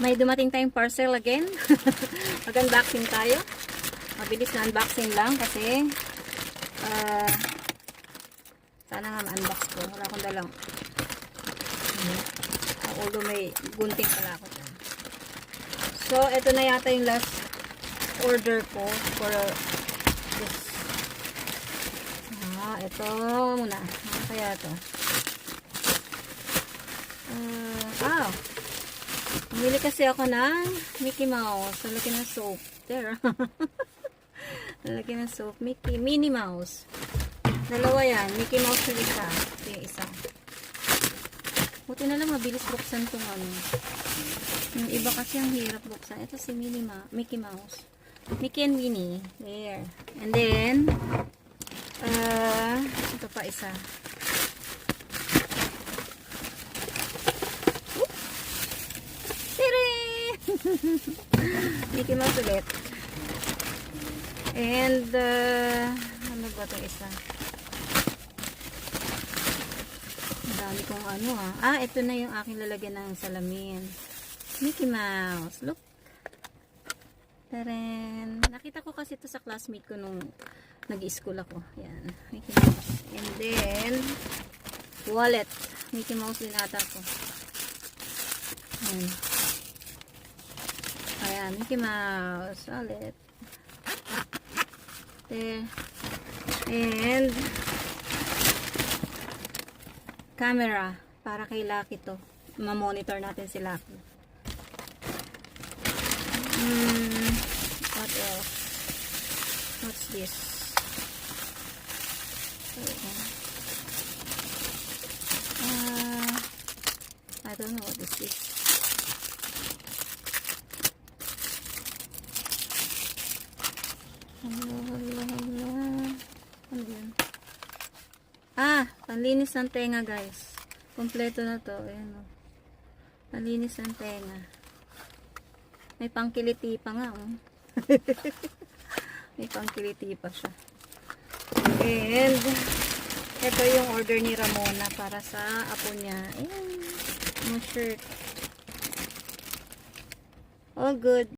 May dumating tayong parcel again. Mag-unboxing tayo. Mabilis na unboxing lang kasi sana nga ma-unbox ko. Wala akong dalang. Although may gunting pala ako dyan. So, ito na yata yung last order ko for this. Ito muna. Ano kaya ito? Bumili kasi ako ng Mickey Mouse. Lalaki ng soap. There. Lalaki ng soap. Minnie Mouse. Dalawa yan. Mickey Mouse yung isa. Ito yung isa. Buti na lang mabilis buksan itong ano. Yung iba kasi ang hirap buksan. Ito si Mickey Mouse. Mickey and Minnie. There. And then, ito pa isa. Mickey Mouse ulit. And ano ba itong isa? Ang dami kong ano ito na yung aking lalagyan ng salamin. Mickey Mouse. Look. Taren. Nakita ko kasi ito sa classmate ko nung nag-i-school ako. Yan. Mickey Mouse. And then wallet. Mickey Mouse din ata ko. Yan. Ayan, Mickey Mouse ulit. There. And camera para kay Lucky to. Ma-monitor natin si Lucky. What else? What's this? I don't know what this is. Ano yan? Panlinis ng tenga guys. Kompleto na to. Ayan o. Panlinis ng tenga. May pangkiliti pa nga May pangkiliti pa siya. And ito yung order ni Ramona para sa apo niya. Ayan. Yung shirt. All good.